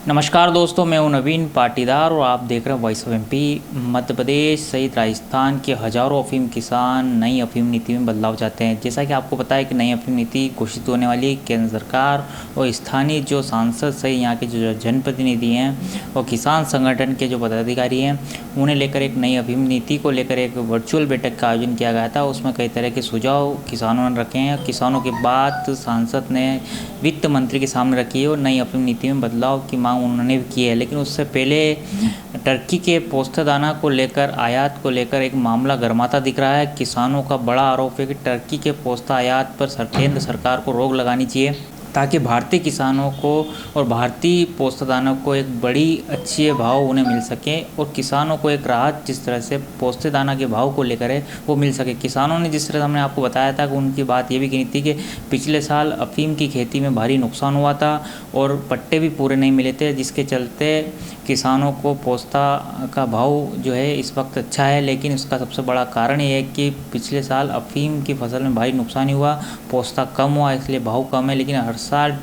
नमस्कार दोस्तों, मैं हूं नवीन पाटीदार और आप देख रहे हैं voice of MP. Madhya Pradesh सहित राजस्थान के हज़ारों अफीम किसान नई अफीम नीति में बदलाव चाहते हैं। जैसा कि आपको पता है कि नई अफीम नीति घोषित होने वाली है। केंद्र सरकार और स्थानीय जो सांसद सहित यहाँ के जो जनप्रतिनिधि हैं और किसान संगठन के जो पदाधिकारी हैं, उन्हें लेकर एक नई अफीम नीति को लेकर एक वर्चुअल बैठक का आयोजन किया गया था। उसमें कई तरह के सुझाव किसानों ने रखे हैं। किसानों की बात सांसद ने वित्त मंत्री के सामने रखी है और नई अफीम नीति में बदलाव की मांग उन्होंने भी की है। लेकिन उससे पहले टर्की के पोस्तदाना को लेकर, आयात को लेकर एक मामला गर्माता दिख रहा है। किसानों का बड़ा आरोप है कि टर्की के पोस्ता आयात पर केंद्र सरकार को रोक लगानी चाहिए ताकि भारतीय किसानों को और भारतीय पोस्तदानों को एक बड़ी अच्छे भाव उन्हें मिल सके और किसानों को एक राहत जिस तरह से पोस्तेदाना के भाव को लेकर है वो मिल सके। किसानों ने जिस तरह हमने आपको बताया था कि उनकी बात ये भी कही थी कि पिछले साल अफीम की खेती में भारी नुकसान हुआ था और पट्टे भी पूरे नहीं मिले थे, जिसके चलते किसानों को पोस्ता का भाव जो है इस वक्त अच्छा है। लेकिन उसका सबसे बड़ा कारण ये है कि पिछले साल अफीम की फसल में भारी नुकसान हुआ, पोस्ता कम हुआ, इसलिए भाव कम है। लेकिन हर साल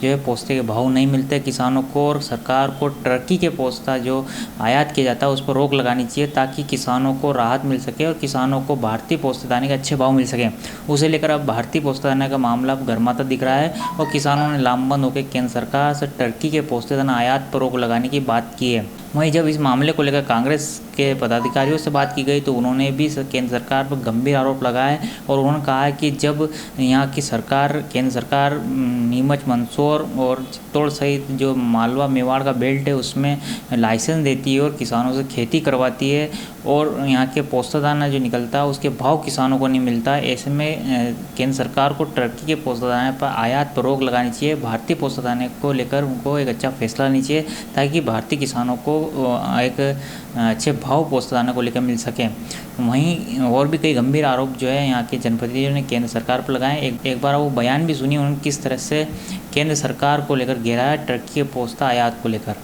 जो है पोस्ते के भाव नहीं मिलते किसानों को और सरकार को टर्की के पोस्ता जो आयात किया जाता है उस पर रोक लगानी चाहिए ताकि किसानों को राहत मिल सके और किसानों को भारतीय पोस्तेदाने के अच्छे भाव मिल सके। उसे लेकर अब भारतीय पोस्तेदाना का मामला गर्माता दिख रहा है और किसानों ने लामबंद होकर केंद्र सरकार से टर्की के पोस्तेदाना आयात पर रोक लगाने की बात की है। वहीं जब इस मामले को लेकर कांग्रेस के पदाधिकारियों से बात की गई तो उन्होंने भी केंद्र सरकार पर गंभीर आरोप लगाए और उन्होंने कहा है कि जब यहाँ की सरकार, केंद्र सरकार नीमच, मंदसौर और चित्तौड़ सहित जो मालवा मेवाड़ का बेल्ट है उसमें लाइसेंस देती है और किसानों से खेती करवाती है और यहाँ के पोस्तादाना जो निकलता है उसके भाव किसानों को नहीं मिलता, ऐसे में केंद्र सरकार को टर्की के पोस्तादाने पर आयात पर रोक लगानी चाहिए। भारतीय पोस्तादाने को लेकर उनको एक अच्छा फैसला लेना चाहिए ताकि भारतीय किसानों को एक अच्छे भाव पोस्तादाना को लेकर मिल सकें। वहीं और भी कई गंभीर आरोप जो है यहाँ के जनप्रतिनिधियों ने केंद्र सरकार पर लगाए। एक बार वो बयान भी सुनिए उन्होंने किस तरह से केंद्र सरकार को लेकर घेरा है टर्की के पोस्ता आयात को लेकर।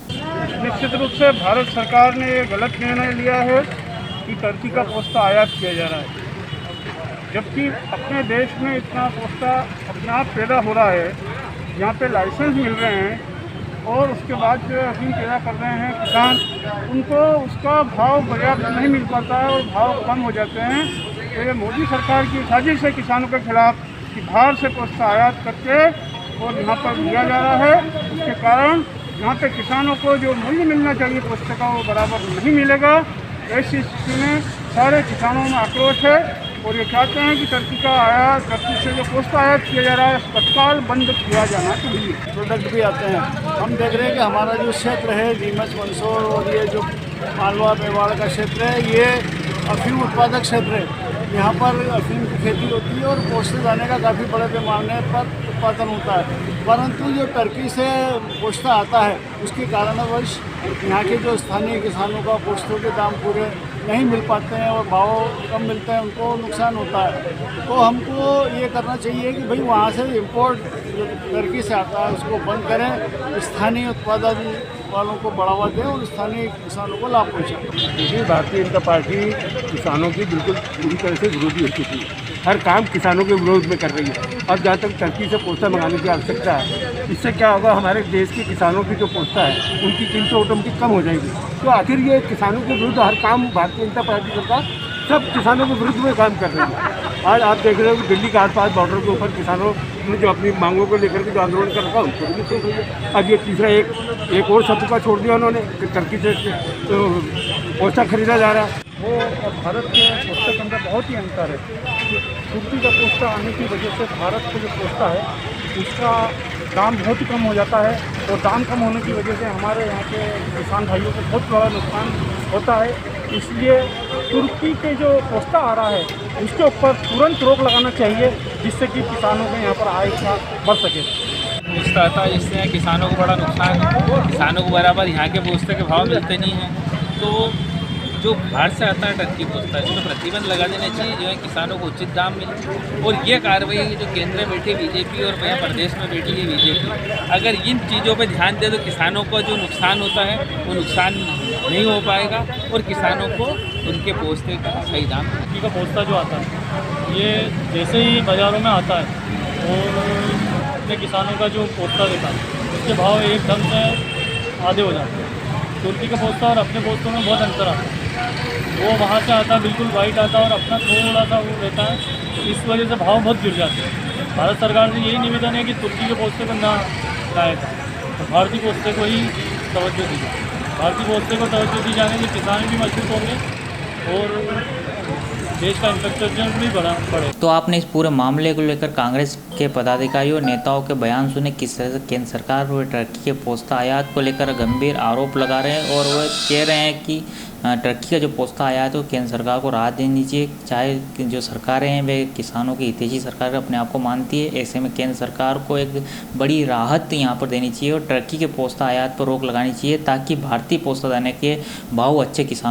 निश्चित रूप से भारत सरकार ने ये गलत निर्णय लिया है कि टर्की का पोस्ता आयात किया जा रहा है, जबकि अपने देश में इतना पोस्ता अपने आप पैदा हो रहा है, यहाँ पे लाइसेंस मिल रहे हैं और उसके बाद जो अफीम पैदा कर रहे हैं किसान, उनको उसका भाव पर्याप्त नहीं मिल पाता है और भाव कम हो जाते हैं। तो ये मोदी सरकार की साजिश है किसानों के खिलाफ कि बाहर से पोस्ता आयात करके और यहाँ पर दिया जा रहा है। उसके कारण यहाँ पे किसानों को जो मूल्य मिलना चाहिए पोस्ते का वो बराबर नहीं मिलेगा। ऐसी स्थिति में सारे किसानों में आक्रोश है और ये चाहते हैं कि टर्की से जो पोस्ता आयात किया जा रहा है तत्काल बंद किया जाना चाहिए। प्रोडक्ट भी आते हैं। हम देख रहे हैं कि हमारा जो क्षेत्र है नीमच, मंदसौर और ये जो मालवा मेवाड़ का क्षेत्र है, ये अफीम उत्पादक क्षेत्र है। यहाँ पर अफीम की खेती होती है और पोस्तेदाने का काफ़ी बड़े पैमाने पर उत्पादन होता है। परंतु जो टर्की से पोस्ता आता है उसके कारणवश यहाँ के जो स्थानीय किसानों का पोस्तों के दाम पूरे नहीं मिल पाते हैं और भाव कम मिलते हैं, उनको नुकसान होता है। तो हमको ये करना चाहिए कि भाई वहाँ से इम्पोर्ट जो टर्की से आता है उसको बंद करें, स्थानीय उत्पादन वालों को बढ़ावा दें और स्थानीय किसानों को लाभ पहुँचाएं। देखिए, भारतीय जनता पार्टी किसानों की बिल्कुल पूरी तरह से विरोधी हो चुकी है, हर काम किसानों के विरोध में कर रही है। और जहाँ तक टर्की से पोस्ता मंगाने की आवश्यकता है, इससे क्या होगा, हमारे देश के किसानों की जो पोस्ता है उनकी कीमतें ऑटोमेटिक कम हो जाएगी। तो आखिर ये किसानों के विरुद्ध हर काम भारतीय जनता पार्टी सरकार सब किसानों के विरुद्ध में काम कर रही है। आज आप देख रहे हो कि दिल्ली के आसपास बॉर्डर के ऊपर किसानों ने जो अपनी मांगों को लेकर के जो आंदोलन कर रखा उनको भी छोड़ दिया। अब ये तीसरा एक और शब्द छोड़ दिया उन्होंने कि टर्की से पोस्ता खरीदा जा रहा है। वो भारत के पोस्ते के अंदर बहुत ही अंतर है। तुर्की का पोस्ता आने की वजह से भारत का जो पोस्ता है उसका दाम बहुत ही कम हो जाता है और दाम कम होने की वजह से हमारे यहाँ के किसान भाइयों को बहुत बड़ा नुकसान होता है। इसलिए तुर्की के जो पोस्ता आ रहा है उसके ऊपर तुरंत रोक लगाना चाहिए जिससे कि किसानों के यहाँ पर आय का बढ़ सके। पोस्ता आता है जिससे किसानों को बड़ा नुकसान है, किसानों को बराबर यहाँ के पोस्ते के भाव मिलते नहीं हैं। तो जो बाहर से आता है टर्की पोस्ता, इसमें प्रतिबंध लगा देना चाहिए जो है किसानों को उचित दाम मिले। और ये कार्रवाई जो केंद्र में बैठी बीजेपी और यहाँ प्रदेश में बैठी है बीजेपी, अगर इन चीज़ों पर ध्यान दे तो किसानों का जो नुकसान होता है वो नुकसान नहीं हो पाएगा और किसानों को उनके पोस्ते का सही दाम। टर्की का पोस्ता जो आता है ये जैसे ही बाज़ारों में आता है और अपने किसानों का जो पोस्ता देता है उसके भाव एकदम से आधे हो जाते हैं। तुर्की का पोस्ता और अपने पोस्तों में बहुत अंतर आता है। वो वहाँ से आता है बिल्कुल वाइट आता है और अपना थोड़ा सा वो रहता है, इस वजह से भाव बहुत गिर जाते हैं। भारत सरकार से यही निवेदन है कि तुर्की के पोस्ते को ना लाया जाए, तो भारतीय पोस्ते को ही तवज्जो दी जाए। भारतीय पोस्ते को तवज्जो दी जाने से किसान भी मजबूत होंगे और देश का इंफ्रास्ट्रक्चर भी बढ़े। तो आपने इस पूरे मामले को लेकर कांग्रेस के पदाधिकारियों और नेताओं के बयान सुने, किस तरह से केंद्र सरकार और टर्की के पोस्ता आयात को लेकर गंभीर आरोप लगा रहे हैं और वो कह रहे हैं कि टर्की का जो पोस्ता आयात है तो केंद्र सरकार को राहत देनी चाहिए। चाहे जो सरकारें हैं वे किसानों की हितैषी सरकार अपने आप को मानती है, ऐसे में केंद्र सरकार को एक बड़ी राहत यहाँ पर देनी चाहिए और टर्की के पोस्ता आयात पर रोक लगानी चाहिए ताकि भारतीय पोस्ता दाने के भाव अच्छे किसान